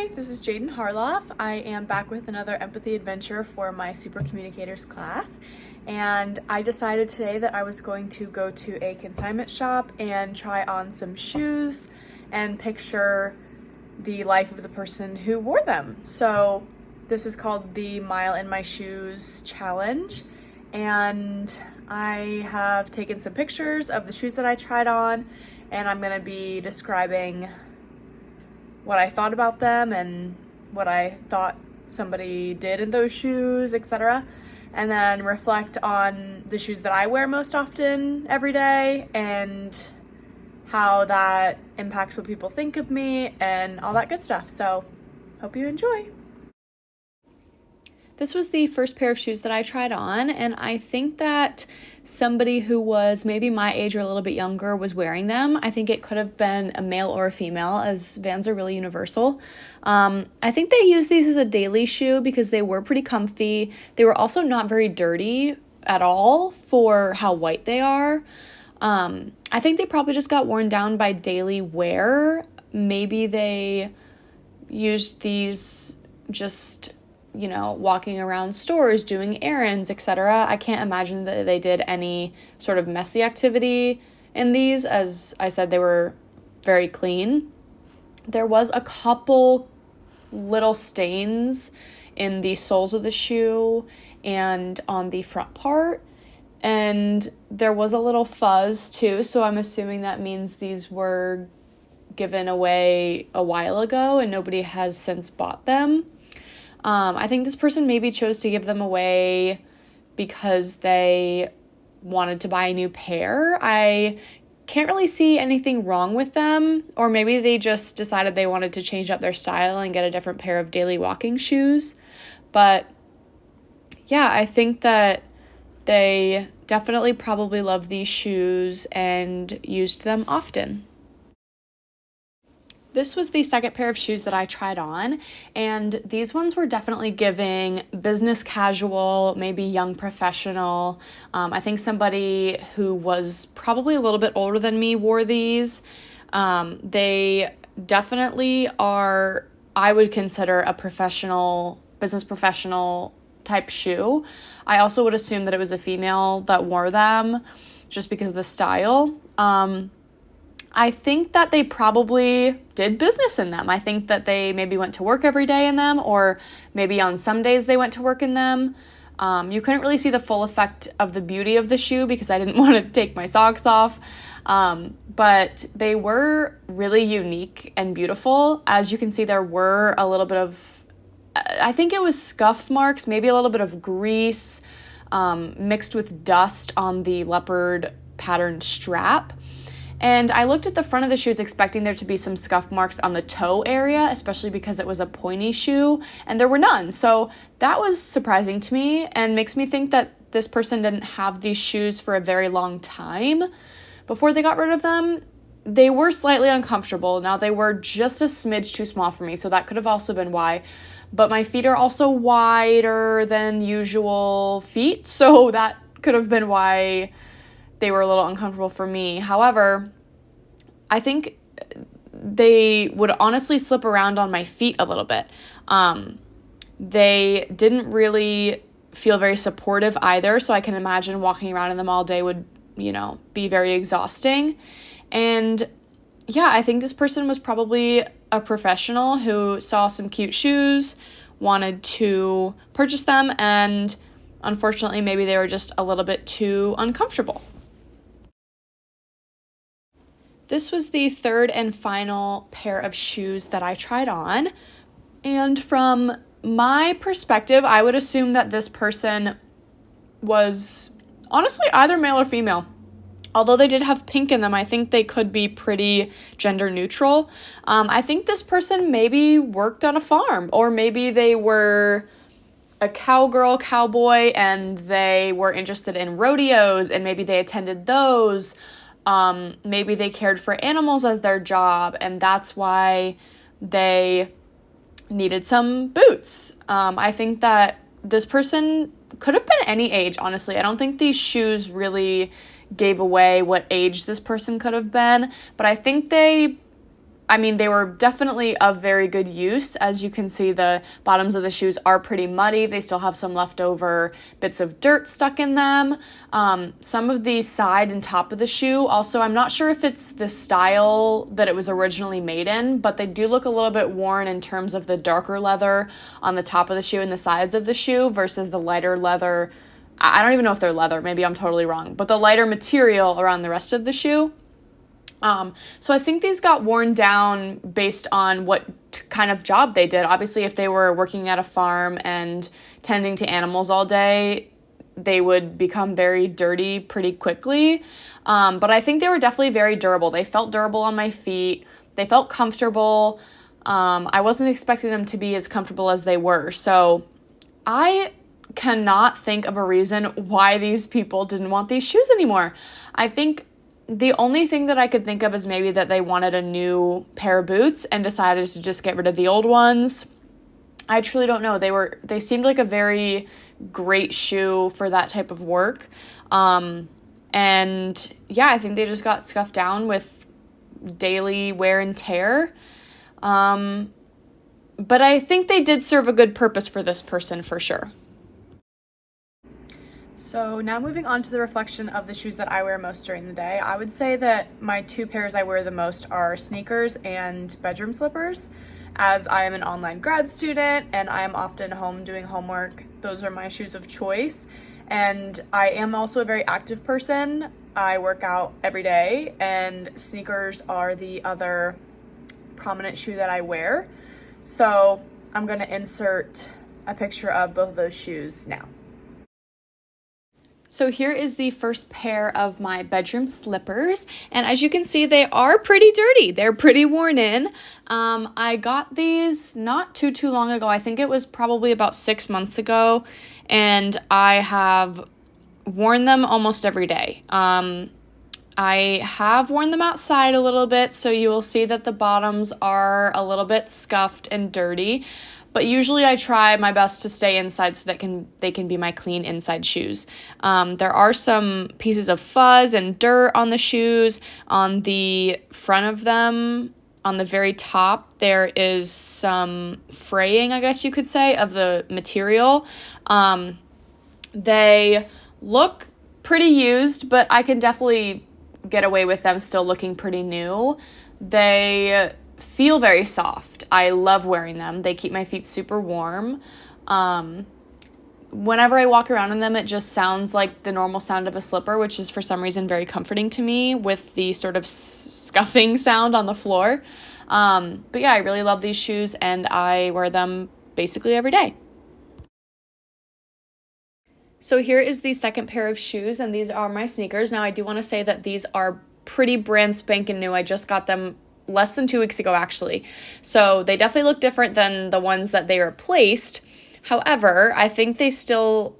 Hi, this is Jaden Harloff. I am back with another empathy adventure for my Super Communicators class, and I decided today that I was going to go to a consignment shop and try on some shoes and picture the life of the person who wore them. So this is called the Mile in My Shoes Challenge, and I have taken some pictures of the shoes that I tried on, and I'm going to be describing what I thought about them and what I thought somebody did in those shoes, etc. And then reflect on the shoes that I wear most often every day and how that impacts what people think of me and all that good stuff. So, hope you enjoy. This was the first pair of shoes that I tried on, and I think that somebody who was maybe my age or a little bit younger was wearing them. I think it could have been a male or a female, as Vans are really universal. I think they used these as a daily shoe because they were pretty comfy. They were also not very dirty at all for how white they are. I think they probably just got worn down by daily wear. Maybe they used these just walking around stores, doing errands, etc. I can't imagine that they did any sort of messy activity in these. As I said, they were very clean. There was a couple little stains in the soles of the shoe and on the front part, and there was a little fuzz too, so I'm assuming that means these were given away a while ago and nobody has since bought them. I think this person maybe chose to give them away because they wanted to buy a new pair. I can't really see anything wrong with them, or maybe they just decided they wanted to change up their style and get a different pair of daily walking shoes. But yeah, I think that they definitely probably love these shoes and used them often. This was the second pair of shoes that I tried on, and these ones were definitely giving business casual, maybe young professional. I think somebody who was probably a little bit older than me wore these. They definitely are, I would consider, a business professional type shoe. I also would assume that it was a female that wore them just because of the style. I think that they probably did business in them. I think that they maybe went to work every day in them, or maybe on some days they went to work in them. You couldn't really see the full effect of the beauty of the shoe because I didn't want to take my socks off. But they were really unique and beautiful. As you can see, there were a little bit of, I think it was scuff marks, maybe a little bit of grease mixed with dust on the leopard patterned strap. And I looked at the front of the shoes expecting there to be some scuff marks on the toe area, especially because it was a pointy shoe, and there were none. So that was surprising to me and makes me think that this person didn't have these shoes for a very long time before they got rid of them. They were slightly uncomfortable. Now, they were just a smidge too small for me, so that could have also been why. But my feet are also wider than usual feet, so that could have been why they were a little uncomfortable for me. However, I think they would honestly slip around on my feet a little bit. They didn't really feel very supportive either, so I can imagine walking around in them all day would, be very exhausting. And yeah, I think this person was probably a professional who saw some cute shoes, wanted to purchase them, and unfortunately, maybe they were just a little bit too uncomfortable. This was the third and final pair of shoes that I tried on. And from my perspective, I would assume that this person was honestly either male or female. Although they did have pink in them, I think they could be pretty gender neutral. I think this person maybe worked on a farm, or maybe they were a cowboy, and they were interested in rodeos, and maybe they attended those. Maybe they cared for animals as their job, and that's why they needed some boots. I think that this person could have been any age, honestly. I don't think these shoes really gave away what age this person could have been, but I think they I mean, they were definitely of very good use. As you can see, the bottoms of the shoes are pretty muddy. They still have some leftover bits of dirt stuck in them. Some of the side and top of the shoe, also, I'm not sure if it's the style that it was originally made in, but they do look a little bit worn in terms of the darker leather on the top of the shoe and the sides of the shoe versus the lighter leather. I don't even know if they're leather. Maybe I'm totally wrong. But the lighter material around the rest of the shoe. So I think these got worn down based on what kind of job they did. Obviously, if they were working at a farm and tending to animals all day, they would become very dirty pretty quickly. But I think they were definitely very durable. They felt durable on my feet. They felt comfortable. I wasn't expecting them to be as comfortable as they were. So I cannot think of a reason why these people didn't want these shoes anymore. I think the only thing that I could think of is maybe that they wanted a new pair of boots and decided to just get rid of the old ones. I truly don't know. They seemed like a very great shoe for that type of work. And yeah, I think they just got scuffed down with daily wear and tear. But I think they did serve a good purpose for this person for sure. So now moving on to the reflection of the shoes that I wear most during the day, I would say that my two pairs I wear the most are sneakers and bedroom slippers. As I am an online grad student and I am often home doing homework, those are my shoes of choice. And I am also a very active person. I work out every day, and sneakers are the other prominent shoe that I wear. So I'm going to insert a picture of both of those shoes now. So here is the first pair of my bedroom slippers, and as you can see, they are pretty dirty. They're pretty worn in. I got these not too long ago. I think it was probably about 6 months ago, and I have worn them almost every day. I have worn them outside a little bit, so you will see that the bottoms are a little bit scuffed and dirty. But usually I try my best to stay inside so that they can be my clean inside shoes. There are some pieces of fuzz and dirt on the shoes. On the front of them, on the very top, there is some fraying, I guess you could say, of the material. They look pretty used, but I can definitely get away with them still looking pretty new. They feel very soft. I love wearing them. They keep my feet super warm. Whenever I walk around in them, it just sounds like the normal sound of a slipper, which is for some reason very comforting to me with the sort of scuffing sound on the floor. But yeah, I really love these shoes and I wear them basically every day. So here is the second pair of shoes, and these are my sneakers. Now I do want to say that these are pretty brand spanking new. I just got them less than 2 weeks ago, actually. So they definitely look different than the ones that they replaced. However, I think they still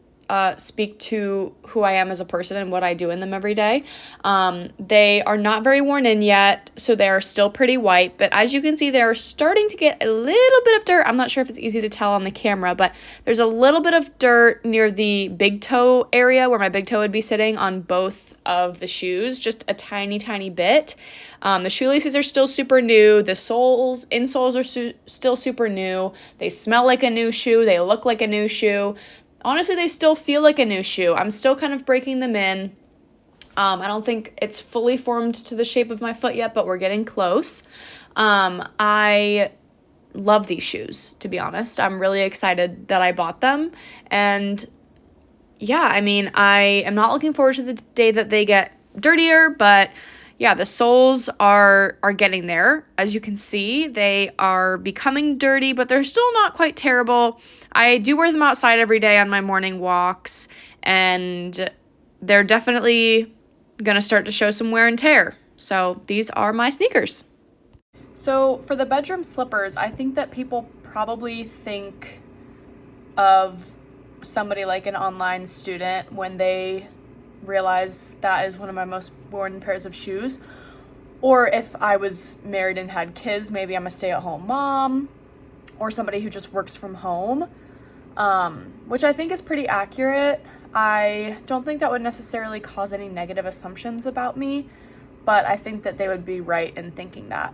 speak to who I am as a person and what I do in them every day. They are not very worn in yet, so they are still pretty white. But as you can see, they're starting to get a little bit of dirt. I'm not sure if it's easy to tell on the camera, but there's a little bit of dirt near the big toe area where my big toe would be sitting on both of the shoes, just a tiny bit. The shoelaces are still super new. The insoles are still super new. They smell like a new shoe. They look like a new shoe. Honestly, they still feel like a new shoe. I'm still kind of breaking them in. I don't think it's fully formed to the shape of my foot yet, but we're getting close. I love these shoes, to be honest. I'm really excited that I bought them. And yeah, I mean, I am not looking forward to the day that they get dirtier, but yeah, the soles are getting there. As you can see, they are becoming dirty, but they're still not quite terrible. I do wear them outside every day on my morning walks, and they're definitely going to start to show some wear and tear. So these are my sneakers. So for the bedroom slippers, I think that people probably think of somebody like an online student when they realize that is one of my most worn pairs of shoes. Or if I was married and had kids, maybe I'm a stay-at-home mom or somebody who just works from home, which I think is pretty accurate. I don't think that would necessarily cause any negative assumptions about me, but I think that they would be right in thinking that.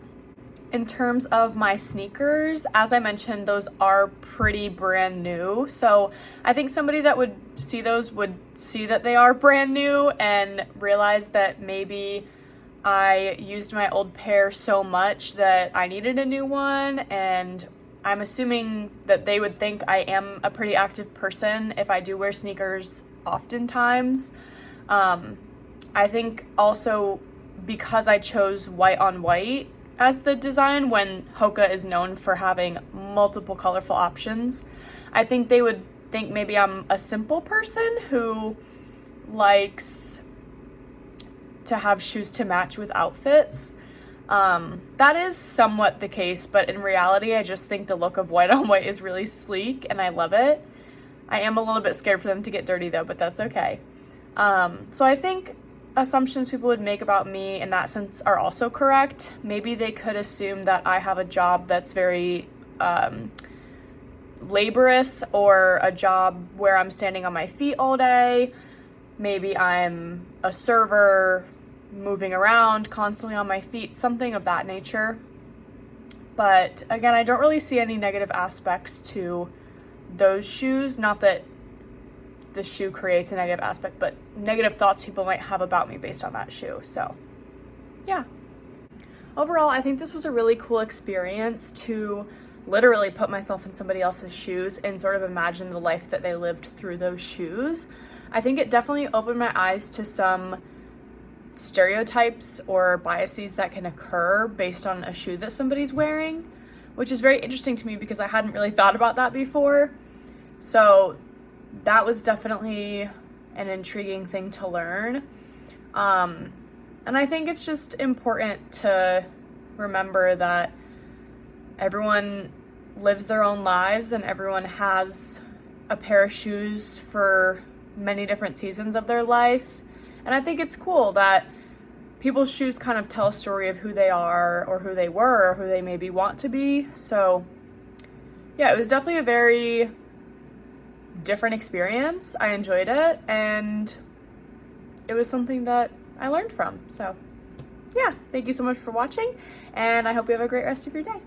In terms of my sneakers, as I mentioned, those are pretty brand new. So I think somebody that would see those would see that they are brand new and realize that maybe I used my old pair so much that I needed a new one. And I'm assuming that they would think I am a pretty active person if I do wear sneakers oftentimes. I think also because I chose white on white as the design when Hoka is known for having multiple colorful options, I think they would think maybe I'm a simple person who likes to have shoes to match with outfits. That is somewhat the case, but in reality, I just think the look of white on white is really sleek and I love it. I am a little bit scared for them to get dirty though, but that's okay. So I think assumptions people would make about me in that sense are also correct. Maybe they could assume that I have a job that's very laborious, or a job where I'm standing on my feet all day. Maybe I'm a server moving around constantly on my feet, something of that nature. But again, I don't really see any negative aspects to those shoes. Not that the shoe creates a negative aspect, but negative thoughts people might have about me based on that shoe. So yeah, overall, I think this was a really cool experience to literally put myself in somebody else's shoes and sort of imagine the life that they lived through those shoes. I think it definitely opened my eyes to some stereotypes or biases that can occur based on a shoe that somebody's wearing, which is very interesting to me because I hadn't really thought about that before. So that was definitely an intriguing thing to learn. And I think it's just important to remember that everyone lives their own lives and everyone has a pair of shoes for many different seasons of their life. And I think it's cool that people's shoes kind of tell a story of who they are or who they were or who they maybe want to be. So yeah, it was definitely a very different experience. I enjoyed it and it was something that I learned from. So yeah, thank you so much for watching and I hope you have a great rest of your day.